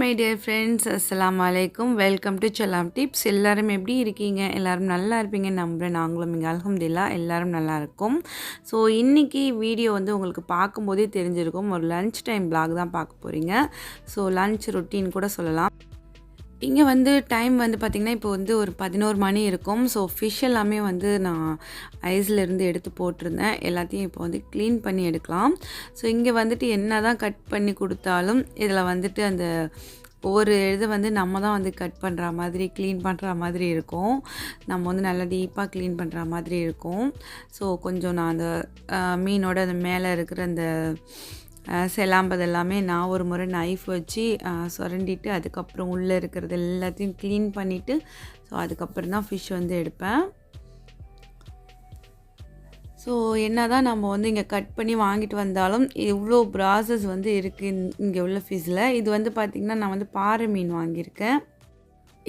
My dear friends, அஸ்ஸலாமு அலைக்கும். Welcome to செல்லாம் டிப்ஸ். எல்லோரும் எப்படி இருக்கீங்க? எல்லோரும் நல்லா இருப்பீங்கன்னு நம்புகிறேன். நாங்களும் இங்கே அல்ஹம்துலில்லாஹ் எல்லோரும் நல்லா இருக்கோம். ஸோ இன்றைக்கி வீடியோ வந்து உங்களுக்கு பார்க்கும்போதே தெரிஞ்சிருக்கும். ஒரு லன்ச் டைம் vlog தான் பார்க்க போகிறீங்க. ஸோ லன்ச் ரொட்டீன் கூட சொல்லலாம். இங்கே வந்து டைம் வந்து பார்த்திங்கன்னா இப்போ வந்து ஒரு 11 மணி இருக்கும். ஸோ ஃபிஷ் எல்லாமே வந்து நான் ஐஸ்லேருந்து எடுத்து போட்டிருந்தேன். எல்லாத்தையும் இப்போ வந்து க்ளீன் பண்ணி எடுக்கலாம். ஸோ இங்கே வந்துட்டு என்ன தான் கட் பண்ணி கொடுத்தாலும் இதில் வந்துட்டு அந்த ஒரு இது வந்து நம்ம தான் வந்து கட் பண்ணுற மாதிரி க்ளீன் பண்ணுற மாதிரி இருக்கும். நம்ம வந்து நல்லா டீப்பாக க்ளீன் பண்ணுற மாதிரி இருக்கும். ஸோ கொஞ்சம் நான் அந்த மீனோட அந்த மேலே இருக்கிற அந்த செலாம்பது எல்லாமே நான் ஒரு முறை நைஃப் வச்சு சுரண்டிட்டு அதுக்கப்புறம் உள்ளே இருக்கிறது எல்லாத்தையும் க்ளீன் பண்ணிவிட்டு ஸோ அதுக்கப்புறம் தான் ஃபிஷ் வந்து எடுப்பேன். ஸோ என்ன தான் நம்ம வந்து இங்கே கட் பண்ணி வாங்கிட்டு வந்தாலும் இவ்வளோ ப்ராசஸ் வந்து இருக்குது இங்கே உள்ள ஃபிஷ்ஷில். இது வந்து பார்த்திங்கன்னா நான் வந்து பாறை மீன் வாங்கியிருக்கேன்.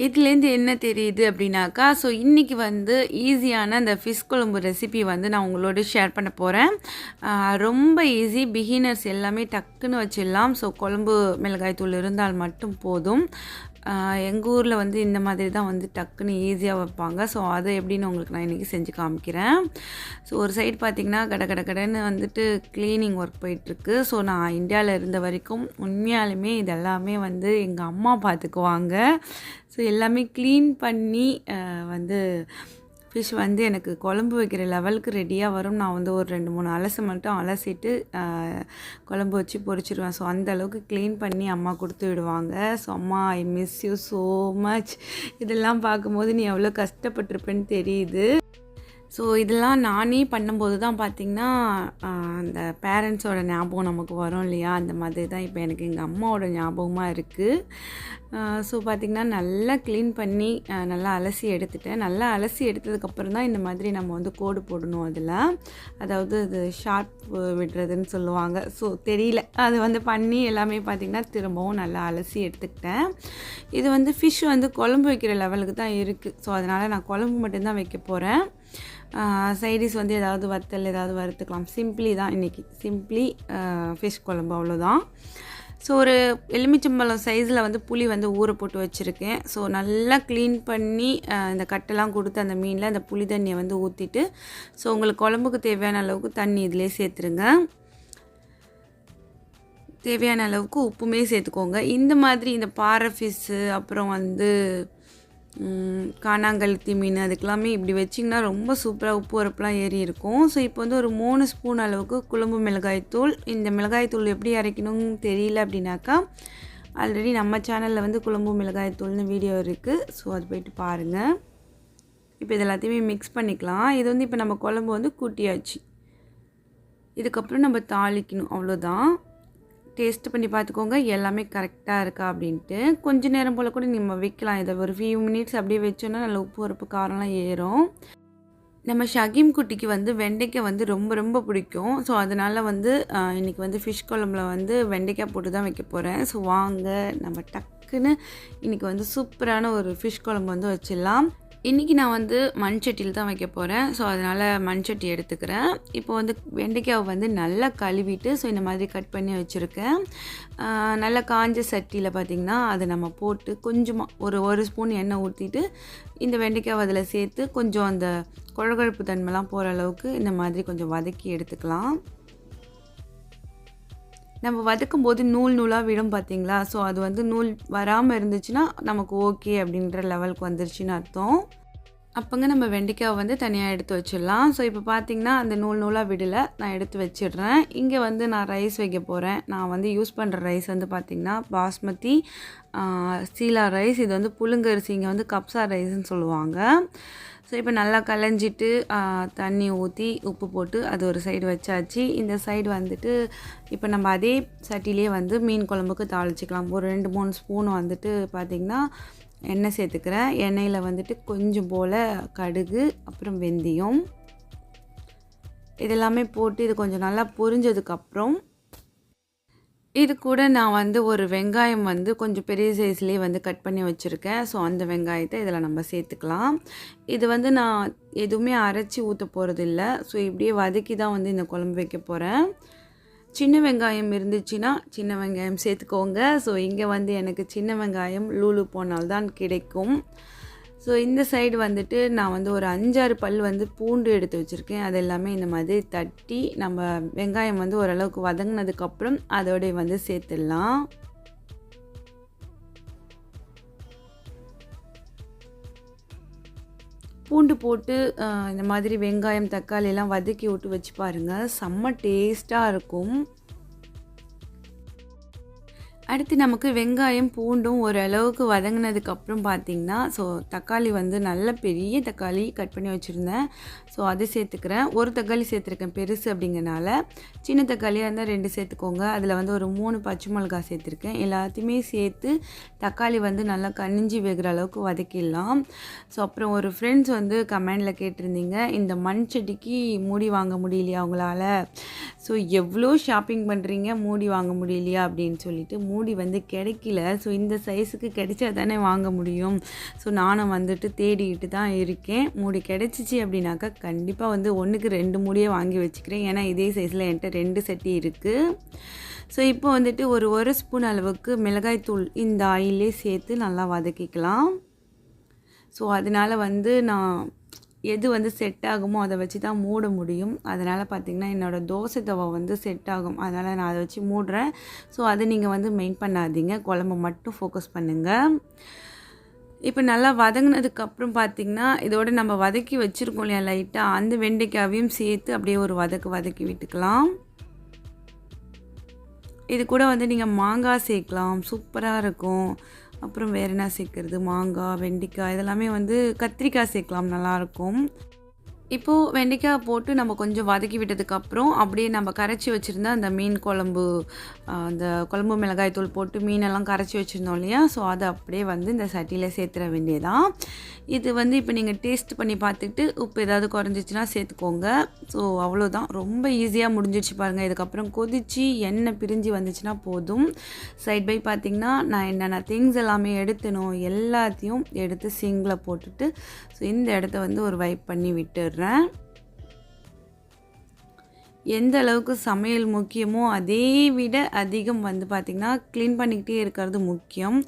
இதுலேருந்து என்ன தெரியுது அப்படின்னாக்கா, ஸோ இன்றைக்கி வந்து ஈஸியான அந்த ஃபிஷ் குழம்பு ரெசிபி வந்து நான் உங்களோட ஷேர் பண்ண போகிறேன். ரொம்ப ஈஸி, பிகினர்ஸ் எல்லாமே டக்குன்னு வச்சிடலாம். ஸோ குழம்பு மிளகாய் தூள் இருந்தால் மட்டும் போதும். எங்கள் ஊரில் வந்து இந்த மாதிரி தான் வந்து டக்குன்னு ஈஸியாக வைப்பாங்க. ஸோ அதை எப்படின்னு உங்களுக்கு நான் இன்றைக்கி செஞ்சு காமிக்கிறேன். ஸோ ஒரு சைடு பார்த்திங்கன்னா கடன்னு வந்துட்டு க்ளீனிங் ஒர்க் போயிட்டுருக்கு. ஸோ நான் இந்தியாவில் இருந்த வரைக்கும் உண்மையாலுமே இதெல்லாமே வந்து எங்கள் அம்மா பார்த்துக்குவாங்க. ஸோ எல்லாமே க்ளீன் பண்ணி வந்து ஃபிஷ் வந்து எனக்கு குழம்பு வைக்கிற லெவலுக்கு ரெடியாக வரும். நான் வந்து ஒரு 2-3 அலசு மட்டும் அலசிட்டு குழம்பு வச்சு பொரிச்சிடுவேன். ஸோ அந்தளவுக்கு க்ளீன் பண்ணி அம்மா கொடுத்து விடுவாங்க. ஸோ அம்மா, I miss you so much. இதெல்லாம் பார்க்கும்போது நீ எவ்வளோ கஷ்டப்பட்டிருப்பேன்னு தெரியுது. ஸோ இதெல்லாம் நானே பண்ணும்போது தான் பார்த்திங்கன்னா அந்த பேரண்ட்ஸோட ஞாபகம் நமக்கு வரும் இல்லையா? அந்த மாதிரி தான் இப்போ எனக்கு எங்கள் அம்மாவோட ஞாபகமாக இருக்குது. ஸோ பார்த்திங்கன்னா நல்லா க்ளீன் பண்ணி நல்லா அலசி எடுத்துட்டேன். நல்லா அலசி எடுத்ததுக்கப்புறம் தான் இந்த மாதிரி நம்ம வந்து கோடு போடணும் அதில். அதாவது அது ஷார்ப் விடுறதுன்னு சொல்லுவாங்க. ஸோ தெரியல, அது வந்து பண்ணி எல்லாமே பார்த்திங்கன்னா திரும்பவும் நல்லா அலசி எடுத்துக்கிட்டேன். இது வந்து ஃபிஷ் வந்து குழம்பு வைக்கிற லெவலுக்கு தான் இருக்குது. ஸோ அதனால் நான் குழம்பு மட்டும்தான் வைக்க போகிறேன். சைடிஷ் வந்து ஏதாவது வத்தல் ஏதாவது வறுத்துக்கலாம். சிம்பிளி தான் இன்றைக்கி, சிம்பிளி ஃபிஷ் குழம்பு, அவ்வளோதான். ஸோ ஒரு எலுமிச்சம்பழம் சைஸில் வந்து புளி வந்து ஊற போட்டு வச்சுருக்கேன். ஸோ நல்லா க்ளீன் பண்ணி இந்த கட்டெல்லாம் கொடுத்து அந்த மீனில் அந்த புளி தண்ணியை வந்து ஊற்றிட்டு ஸோ உங்களுக்கு குழம்புக்கு தேவையான அளவுக்கு தண்ணி இதிலே சேர்த்துருங்க. தேவையான அளவுக்கு உப்புமே சேர்த்துக்கோங்க. இந்த மாதிரி இந்த பாறை ஃபிஷ்ஷு அப்புறம் வந்து காணாங்கழுத்தி மீன் அதுக்கெல்லாமே இப்படி வச்சிங்கன்னா ரொம்ப சூப்பராக உப்பு உரப்புலாம் ஏறி இருக்கும். ஸோ இப்போ வந்து ஒரு 3 ஸ்பூன் அளவுக்கு குழம்பு மிளகாய்த்தூள். இந்த மிளகாய்த்தூள் எப்படி அரைக்கணும்னு தெரியல அப்படின்னாக்கா ஆல்ரெடி நம்ம சேனலில் வந்து குழம்பு மிளகாய்த்தூள்னு வீடியோ இருக்குது. ஸோ அது போய்ட்டு பாருங்கள். இப்போ இது எல்லாத்தையுமே மிக்ஸ் பண்ணிக்கலாம். இது வந்து இப்போ நம்ம குழம்பு வந்து கூட்டியாச்சு. இதுக்கப்புறம் நம்ம தாளிக்கணும், அவ்வளோதான். டேஸ்ட் பண்ணி பார்த்துக்கோங்க எல்லாமே கரெக்டாக இருக்கா அப்படின்ட்டு. கொஞ்சம் நேரம் போல் கூட நம்ம வைக்கலாம். இதை ஒரு ஃபியூ மினிட்ஸ் அப்படியே வச்சோன்னா நல்ல உப்பு உரப்பு காரம்லாம் ஏறும். நம்ம ஷகீம் குட்டிக்கு வந்து வெண்டைக்காய் வந்து ரொம்ப பிடிக்கும். ஸோ அதனால் வந்து இன்றைக்கி வந்து ஃபிஷ் குழம்புல வந்து வெண்டைக்காய் போட்டு தான் வைக்க போகிறேன். ஸோ வாங்க நம்ம டக்குன்னு இன்றைக்கி வந்து சூப்பரான ஒரு ஃபிஷ் குழம்பு வந்து வச்சிடலாம். இன்றைக்கி நான் வந்து மண் சட்டியில் தான் வைக்க போகிறேன். ஸோ அதனால் மண் சட்டி எடுத்துக்கிறேன். இப்போ வந்து வெண்டைக்காவை வந்து நல்லா கழுவிட்டு ஸோ இந்த மாதிரி கட் பண்ணி வச்சுருக்கேன். நல்லா காஞ்ச சட்டியில் பார்த்திங்கன்னா அதை நம்ம போட்டு கொஞ்சமாக ஒரு ஸ்பூன் எண்ணெய் ஊற்றிட்டு இந்த வெண்டைக்காவை அதில் சேர்த்து கொஞ்சம் அந்த கொழகொழப்பு தன்மைலாம் போகிற அளவுக்கு இந்த மாதிரி கொஞ்சம் வதக்கி எடுத்துக்கலாம். நம்ம வதக்கும் போது நூலாக விடும் பார்த்திங்களா? ஸோ அது வந்து நூல் வராமல் இருந்துச்சுன்னா நமக்கு ஓகே அப்படின்ற லெவலுக்கு வந்துருச்சுன்னு அர்த்தம். அப்போங்க நம்ம வெண்டைக்காவை வந்து தனியாக எடுத்து வச்சிடலாம். ஸோ இப்போ பார்த்திங்கன்னா அந்த நூலாக விடலை, நான் எடுத்து வச்சிடுறேன். இங்கே வந்து நான் ரைஸ் வைக்க போகிறேன். நான் வந்து யூஸ் பண்ணுற ரைஸ் வந்து பார்த்திங்கன்னா பாஸ்மதி சீலா ரைஸ். இது வந்து புழுங்கரிசி, இங்கே வந்து கப்சா ரைஸ்ன்னு சொல்லுவாங்க. ஸோ இப்போ நல்லா களைஞ்சிட்டு தண்ணி ஊற்றி உப்பு போட்டு அது ஒரு சைடு வச்சாச்சு. இந்த சைடு வந்துட்டு இப்போ நம்ம அதே சட்டிலே வந்து மீன் குழம்புக்கு தாளிச்சிக்கலாம். ஒரு 2-3 ஸ்பூன் வந்துட்டு பார்த்திங்கன்னா எண்ணெய் சேர்த்துக்கிறேன். எண்ணெயில் வந்துட்டு கொஞ்சம் போல் கடுகு அப்புறம் வெந்தயம் இதெல்லாமே போட்டு இது கொஞ்சம் நல்லா பொரிஞ்சதுக்கப்புறம் இது கூட நான் வந்து ஒரு வெங்காயம் வந்து கொஞ்சம் பெரிய சைஸ்லேயே வந்து கட் பண்ணி வச்சுருக்கேன். ஸோ அந்த வெங்காயத்தை இதில் நம்ம சேர்த்துக்கலாம். இது வந்து நான் எதுவுமே அரைச்சி ஊற்ற போகிறது இல்லை. ஸோ இப்படியே வதக்கி தான் வந்து இந்த குழம்பு வைக்க போகிறேன். சின்ன வெங்காயம் இருந்துச்சுன்னா சின்ன வெங்காயம் சேர்த்துக்கோங்க. ஸோ இங்கே வந்து எனக்கு சின்ன வெங்காயம் லூலு போனால் தான் கிடைக்கும். ஸோ இந்த சைடு வந்துட்டு நான் வந்து ஒரு 5-6 பல் வந்து பூண்டு எடுத்து வச்சுருக்கேன். அது எல்லாமே இந்த மாதிரி தட்டி நம்ம வெங்காயம் வந்து ஓரளவுக்கு வதங்கினதுக்கப்புறம் அதோடைய வந்து சேர்த்துடலாம். பூண்டு போட்டு இந்த மாதிரி வெங்காயம் தக்காளியெல்லாம் வதக்கி விட்டு வச்சு பாருங்கள், செம்ம டேஸ்ட்டாக இருக்கும். அடுத்து நமக்கு வெங்காயம் பூண்டும் ஓரளவுக்கு வதங்கினதுக்கப்புறம் பார்த்திங்கன்னா, ஸோ தக்காளி வந்து நல்ல பெரிய தக்காளி கட் பண்ணி வச்சுருந்தேன். ஸோ அது சேர்த்துக்கிறேன். ஒரு தக்காளி சேர்த்துருக்கேன் பெருசு அப்படிங்கிறனால. சின்ன தக்காளியாக இருந்தால் 2 சேர்த்துக்கோங்க. அதில் வந்து ஒரு 3 பச்சை மிளகாய் சேர்த்துருக்கேன். எல்லாத்தையுமே சேர்த்து தக்காளி வந்து நல்லா கனிஞ்சி வேகிற அளவுக்கு வதக்கிடலாம். ஸோ அப்புறம் ஒரு ஃப்ரெண்ட்ஸ் வந்து கமெண்டில் கேட்டிருந்தீங்க, இந்த மண் சட்டிக்கு மூடி வாங்க முடியலையா உங்களால்? ஸோ எவ்வளோ ஷாப்பிங் பண்ணுறீங்க, மூடி வாங்க முடியலையா அப்படின்னு சொல்லிட்டு. மூடி வந்து கிடைக்கல. ஸோ இந்த சைஸுக்கு கிடைச்சா தானே வாங்க முடியும். ஸோ நானும் வந்துட்டு தேடிக்கிட்டு தான் இருக்கேன். மூடி கிடைச்சிச்சு அப்படின்னாக்கா கண்டிப்பாக வந்து 1க்கு 2 மூடியே வாங்கி வச்சுக்கிறேன். ஏன்னா இதே சைஸில் என்கிட்ட 2 சட்டி இருக்குது. ஸோ இப்போ வந்துட்டு ஒரு ஸ்பூன் அளவுக்கு மிளகாய்த்தூள் இந்த ஆயிலே சேர்த்து நல்லா வதக்கிக்கலாம். ஸோ அதனால் வந்து நான் எது வந்து செட் ஆகுமோ அதை வச்சு தான் மூட முடியும். அதனால் பார்த்திங்கன்னா என்னோடய தோசை தவா வந்து செட் ஆகும். அதனால் நான் அதை வச்சு மூடுறேன். ஸோ அதை நீங்கள் வந்து மெயின் பண்ணாதீங்க, குழம்பு மட்டும் ஃபோக்கஸ் பண்ணுங்கள். இப்போ நல்லா வதங்கினதுக்கப்புறம் பார்த்திங்கன்னா, இதோடு நம்ம வதக்கி வச்சுருக்கோம் இல்லையா லைட்டாக, அந்த வெண்டைக்காவையும் சேர்த்து அப்படியே ஒரு வதக்கி விட்டுக்கலாம். இது கூட வந்து நீங்கள் மாங்காய் சேர்க்கலாம், சூப்பராக இருக்கும். அப்புறம் வேறு என்ன சேர்க்குறது, மாங்காய், வெண்டைக்காய் இதெல்லாமே வந்து கத்திரிக்காய் சேர்க்கலாம், நல்லாயிருக்கும். இப்போது வெண்டைக்காய் போட்டு நம்ம கொஞ்சம் வதக்கி விட்டதுக்கப்புறம் அப்படியே நம்ம கரைச்சி வச்சுருந்த அந்த மீன் குழம்பு, அந்த குழம்பு மிளகாய் தூள் போட்டு மீனெல்லாம் கரைச்சி வச்சுருந்தோம் இல்லையா, ஸோ அதை அப்படியே வந்து இந்த சட்டியில் சேர்த்துற வேண்டியதான். இது வந்து இப்போ நீங்கள் டேஸ்ட் பண்ணி பார்த்துட்டு உப்பு ஏதாவது குறைஞ்சிச்சின்னா சேர்த்துக்கோங்க. ஸோ அவ்வளோதான், ரொம்ப ஈஸியாக முடிஞ்சிடுச்சு பாருங்கள். இதுக்கப்புறம் கொதித்து எண்ணெய் பிரிஞ்சு வந்துச்சுன்னா போதும். சைட் பை பார்த்திங்கன்னா நான் என்னென்ன திங்ஸ் எல்லாமே எடுத்தனோ எல்லாத்தையும் எடுத்து சிங்கில் போட்டுட்டு ஸோ இந்த இடத்த வந்து ஒரு வைப் பண்ணி விட்டுடுறேன். எந்த அளவுக்கு சமையல் முக்கியமோ அதை விட அதிகம் வந்து பார்த்திங்கன்னா க்ளீன் பண்ணிக்கிட்டே இருக்கிறது முக்கியம்.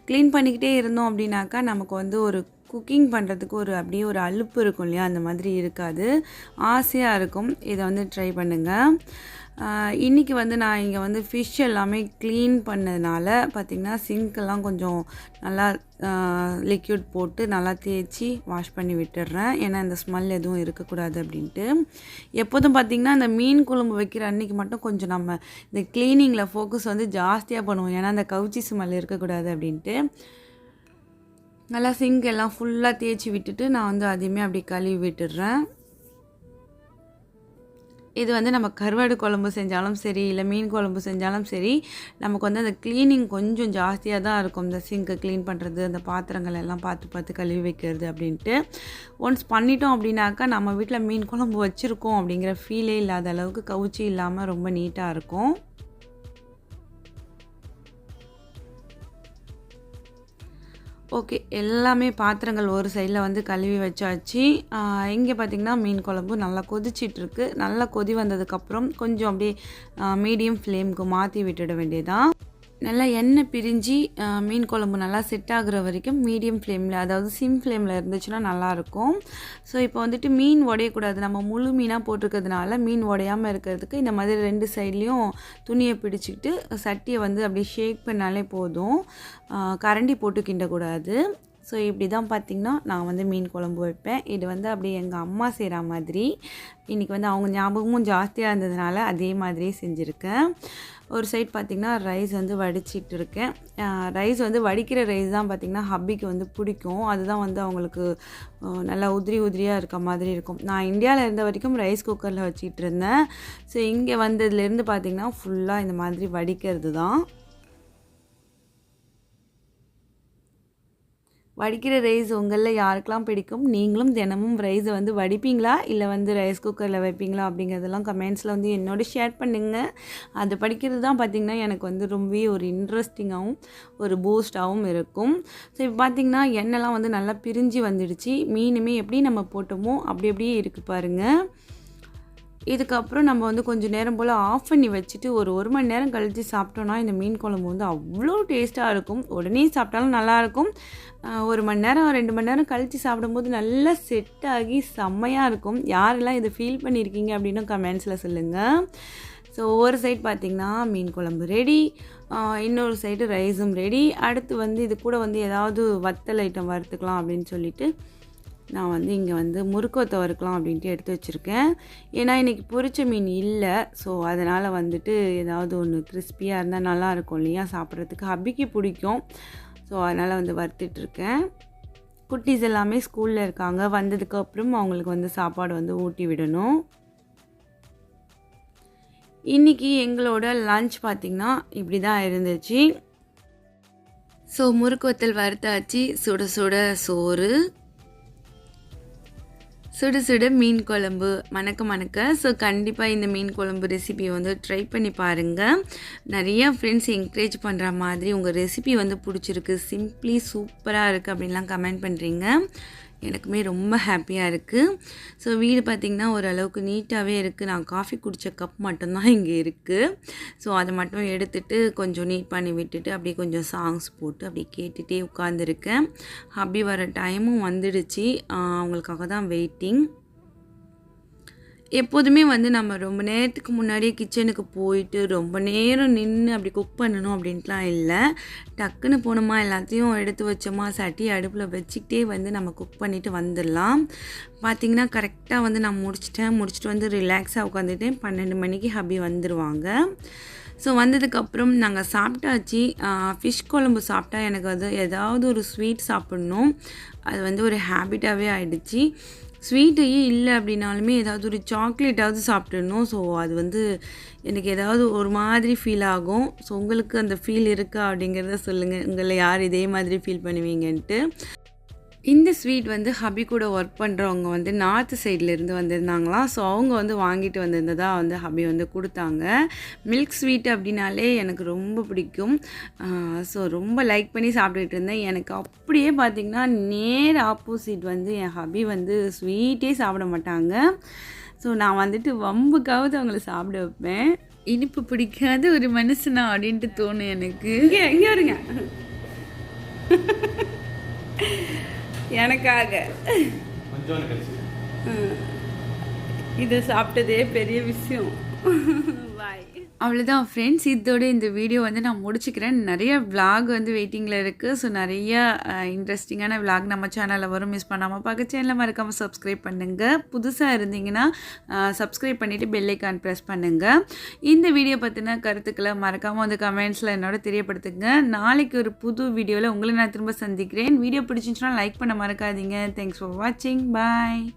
க்ளீன் பண்ணிக்கிட்டே இருந்தோம் அப்படின்னாக்கா நமக்கு வந்து ஒரு குக்கிங் பண்ணுறதுக்கு அப்படியே ஒரு அலுப்பு இருக்கும் இல்லையா, அந்த மாதிரி இருக்காது, ஆசையாக இருக்கும். இதை வந்து ட்ரை பண்ணுங்கள். இன்றைக்கி வந்து நான் இங்கே வந்து ஃபிஷ் எல்லாமே க்ளீன் பண்ணதுனால பார்த்திங்கன்னா சிங்க்கெல்லாம் கொஞ்சம் நல்லா லிக்யூட் போட்டு நல்லா தேய்ச்சி வாஷ் பண்ணி விட்டுடுறேன். ஏன்னா இந்த ஸ்மெல் எதுவும் இருக்கக்கூடாது அப்படின்ட்டு. எப்போதும் பார்த்திங்கன்னா இந்த மீன் குழம்பு வைக்கிற அன்றைக்கி மட்டும் கொஞ்சம் நம்ம இந்த க்ளீனிங்கில் ஃபோக்கஸ் வந்து ஜாஸ்தியாக பண்ணுவோம். ஏன்னா அந்த கவுச்சி ஸ்மெல் இருக்கக்கூடாது அப்படின்ட்டு. நல்லா சிங்க் எல்லாம் ஃபுல்லாக தேய்ச்சி விட்டுட்டு நான் வந்து அதையுமே அப்படி கழுவி விட்டுடுறேன். இது வந்து நம்ம கருவாடு குழம்பு செஞ்சாலும் சரி, இல்லை மீன் குழம்பு செஞ்சாலும் சரி, நமக்கு வந்து அந்த க்ளீனிங் கொஞ்சம் ஜாஸ்தியாக தான் இருக்கும். இந்த சிங்கை க்ளீன் பண்ணுறது, அந்த பாத்திரங்கள் எல்லாம் பார்த்து கழுவி வைக்கிறது அப்படின்ட்டு. ஒன்ஸ் பண்ணிட்டோம் அப்படின்னாக்கா நம்ம வீட்டில் மீன் குழம்பு வச்சுருக்கோம் அப்படிங்கிற ஃபீலே இல்லாத அளவுக்கு கவுச்சி இல்லாமல் ரொம்ப நீட்டாக இருக்கும். ஓகே, எல்லாமே பாத்திரங்கள் ஒரு சைடில் வந்து கழுவி வச்சாச்சு. இங்கே பார்த்திங்கன்னா மீன் குழம்பு நல்லா கொதிச்சிட்ருக்கு. நல்லா கொதி வந்ததுக்கப்புறம் கொஞ்சம் அப்படியே மீடியம் ஃப்ளேமுக்கு மாற்றி விட்டுட வேண்டியதான். நல்லா எண்ணெய் பிரிஞ்சு மீன் குழம்பு நல்லா செட் ஆகுற வரைக்கும் மீடியம் ஃப்ளேமில், அதாவது சிம் ஃப்ளேமில் இருந்துச்சுன்னா நல்லாயிருக்கும். ஸோ இப்போ வந்துட்டு மீன் உடையக்கூடாது, நம்ம முழு மீனாக போட்டிருக்கிறதுனால மீன் உடையாமல் இருக்கிறதுக்கு இந்த மாதிரி 2 சைட்லேயும் துணியை பிடிச்சிக்கிட்டு சட்டியை வந்து அப்படியே ஷேக் பண்ணாலே போதும், கரண்டி போட்டு கிண்டக்கூடாது. ஸோ இப்படி தான் பார்த்திங்கன்னா நான் வந்து மீன் குழம்பு வைப்பேன். இது வந்து அப்படியே எங்கள் அம்மா செய்கிற மாதிரி. இன்றைக்கி வந்து அவங்க ஞாபகமும் ஜாஸ்தியாக இருந்ததுனால அதே மாதிரியே செஞ்சுருக்கேன். ஒரு சைட் பார்த்திங்கன்னா ரைஸ் வந்து வடிச்சிட்டு இருக்கேன். ரைஸ் வந்து வடிக்கிற ரைஸ் தான் பார்த்திங்கன்னா ஹப்பிக்கு வந்து பிடிக்கும். அதுதான் வந்து அவங்களுக்கு நல்லா உதிரியாக இருக்க மாதிரி இருக்கும். நான் இந்தியாவில் இருந்த வரைக்கும் ரைஸ் குக்கரில் வச்சிட்டு இருந்தேன். ஸோ இங்கே வந்ததுலேருந்து பார்த்திங்கன்னா ஃபுல்லாக இந்த மாதிரி வடிக்கிறது தான். வடிக்கிற ரைஸ் உங்களில் யாருக்கெல்லாம் பிடிக்கும்? நீங்களும் தினமும் ரைஸை வந்து வடிப்பீங்களா, இல்லை வந்து ரைஸ் குக்கரில் வைப்பீங்களா அப்படிங்கிறதெல்லாம் கமெண்ட்ஸில் வந்து என்னோட ஷேர் பண்ணுங்கள். அது படிக்கிறது தான் பார்த்திங்கன்னா எனக்கு வந்து ரொம்பவே ஒரு இன்ட்ரெஸ்டிங்காகவும் ஒரு பூஸ்டாகவும் இருக்கும். ஸோ இப்போ பார்த்திங்கன்னா எண்ணெய்லாம் வந்து நல்லா பிரிஞ்சு வந்துடுச்சு. மீனுமே எப்படி நம்ம போட்டோமோ அப்படியே இருக்குது பாருங்கள். இதுக்கப்புறம் நம்ம வந்து கொஞ்சம் நேரம் போல் ஆஃப் பண்ணி வச்சுட்டு ஒரு மணி நேரம் கழித்து சாப்பிட்டோன்னா இந்த மீன் குழம்பு வந்து அவ்வளோ டேஸ்ட்டாக இருக்கும். உடனே சாப்பிட்டாலும் நல்லாயிருக்கும். 1 மணி நேரம் 2 மணி நேரம் கழித்து சாப்பிடும்போது நல்லா செட் ஆகி செம்மையாக இருக்கும். யாரெல்லாம் இதை ஃபீல் பண்ணியிருக்கீங்க அப்படின்னு கமெண்ட்ஸில் சொல்லுங்கள். ஸோ ஒரு சைட் பார்த்திங்கன்னா மீன் குழம்பு ரெடி, இன்னொரு சைடு ரைஸும் ரெடி. அடுத்து வந்து இது கூட வந்து ஏதாவது வத்தல் ஐட்டம் வறுத்துக்கலாம் அப்படின்னு சொல்லிட்டு நான் வந்து இங்கே வந்து முறுக்கோத்தை வறுக்கலாம் அப்படின்ட்டு எடுத்து வச்சுருக்கேன். ஏன்னா இன்றைக்கி பொரிச்ச மீன் இல்லை. ஸோ அதனால் வந்துட்டு ஏதாவது ஒன்று கிறிஸ்பியாக இருந்தால் நல்லாயிருக்கும் இல்லையா, சாப்பிட்றதுக்கு ஹப்பிக்கு பிடிக்கும். ஸோ அதனால் வந்து வறுத்துட்ருக்கேன். குட்டீஸ் எல்லாமே ஸ்கூலில் இருக்காங்க. வந்ததுக்கப்புறம் அவங்களுக்கு வந்து சாப்பாடு வந்து ஊட்டி விடணும். இன்றைக்கி எங்களோட லன்ச் பார்த்திங்கன்னா இப்படி தான் இருந்துச்சு. ஸோ முறுக்கு வத்தல் வறுத்தாச்சு, சுட சுட சோறு, சுட சுட மீன் குழம்பு, மணக்க. ஸோ கண்டிப்பாக இந்த மீன் குழம்பு ரெசிபியை வந்து ட்ரை பண்ணி பாருங்கள். நிறையா ஃப்ரெண்ட்ஸ் என்கரேஜ் பண்ணுற மாதிரி உங்கள் ரெசிபி வந்து பிடிச்சிருக்கு, சிம்பிளி சூப்பராக இருக்குது அப்படின்லாம் கமெண்ட் பண்ணுறீங்க. எனக்குமே ரொம்ப ஹாப்பியாக இருக்குது. ஸோ வீடு பார்த்திங்கன்னா ஓரளவுக்கு நீட்டாகவே இருக்குது. நான் காஃபி குடித்த கப் மட்டும்தான் இங்கே இருக்குது. ஸோ அதை மட்டும் எடுத்துகிட்டு கொஞ்சம் நீட் பண்ணி விட்டுட்டு அப்படியே கொஞ்சம் சாங்ஸ் போட்டு அப்படியே கேட்டுகிட்டே உட்காந்துருக்கேன். ஹப்பி வர டைமும் வந்துடுச்சு. அவங்களுக்காக தான் வெயிட்டிங். எப்போதுமே வந்து நம்ம ரொம்ப நேரத்துக்கு முன்னாடியே கிச்சனுக்கு போயிட்டு ரொம்ப நேரம் நின்று அப்படி குக் பண்ணணும் அப்படின்ட்டுலாம் இல்லை. டக்குன்னு போனோமா, எல்லாத்தையும் எடுத்து வச்சோமா, சட்டி அடுப்பில் வச்சுக்கிட்டே வந்து நம்ம குக் பண்ணிவிட்டு வந்துடலாம். பார்த்திங்கன்னா கரெக்டாக வந்து நான் முடிச்சுட்டு வந்து ரிலாக்ஸாக உட்காந்துட்டேன். 12 மணிக்கு ஹப்பி வந்துடுவாங்க. ஸோ வந்ததுக்கப்புறம் நாங்கள் சாப்பிட்டாச்சு. ஃபிஷ் குழம்பு சாப்பிட்டா எனக்கு அது ஏதாவது ஒரு ஸ்வீட் சாப்பிட்ணும், அது வந்து ஒரு ஹேபிட்டாகவே ஆகிடுச்சு. ஸ்வீட்டு இல்லை அப்படின்னாலுமே ஏதாவது ஒரு சாக்லேட்டாவது சாப்பிட்றணும். ஸோ அது வந்து எனக்கு ஏதாவது ஒரு மாதிரி ஃபீல் ஆகும். ஸோ உங்களுக்கு அந்த ஃபீல் இருக்கா அப்படிங்கிறத சொல்லுங்கள், உங்களை யார் இதே மாதிரி ஃபீல் பண்ணுவீங்கன்ட்டு. இந்த ஸ்வீட் வந்து ஹப்பி கூட ஒர்க் பண்ணுறவங்க வந்து நார்த்து சைட்லேருந்து வந்திருந்தாங்களாம். ஸோ அவங்க வந்து வாங்கிட்டு வந்திருந்ததாக வந்து ஹப்பி வந்து கொடுத்தாங்க. மில்க் ஸ்வீட் அப்படின்னாலே எனக்கு ரொம்ப பிடிக்கும். ஸோ ரொம்ப லைக் பண்ணி சாப்பிட்டுட்டு இருந்தேன். எனக்கு அப்படியே பார்த்திங்கன்னா நேர் ஆப்போசிட் வந்து என் ஹப்பி வந்து ஸ்வீட்டே சாப்பிட மாட்டாங்க. ஸோ நான் வந்துட்டு வம்புக்காவது அவங்கள சாப்பிட வைப்பேன். இனிப்பு பிடிக்காத ஒரு மனுஷனா அப்படின்ட்டு தோணும் எனக்கு. இங்கே வருங்க எனக்காக இதை சாப்பிட்டதே பெரிய விஷயம். பாய். அவ்வளோதான் ஃப்ரெண்ட்ஸ், இதோட இந்த வீடியோ வந்து நான் முடிச்சுக்கிறேன். நிறைய விலாக் வந்து வெயிட்டிங்கில் இருக்குது. ஸோ நிறைய இன்ட்ரெஸ்டிங்கான விலாக் நம்ம சேனலில் வரும். மிஸ் பண்ணாமல் பார்க்க சேனலை மறக்காமல் சப்ஸ்கிரைப் பண்ணுங்கள். புதுசாக இருந்தீங்கன்னா சப்ஸ்கிரைப் பண்ணிவிட்டு பெல் ஐக்கான் ப்ரெஸ் பண்ணுங்கள். இந்த வீடியோ பற்றின கருத்துக்களை மறக்காமல் வந்து கமெண்ட்ஸில் என்னோட தெரியப்படுத்துங்க. நாளைக்கு ஒரு புது வீடியோவில் உங்களை நான் திரும்ப சந்திக்கிறேன். வீடியோ பிடிச்சிருந்துச்சுன்னா லைக் பண்ண மறக்காதீங்க. தேங்க்ஸ் ஃபார் வாட்சிங். பாய்.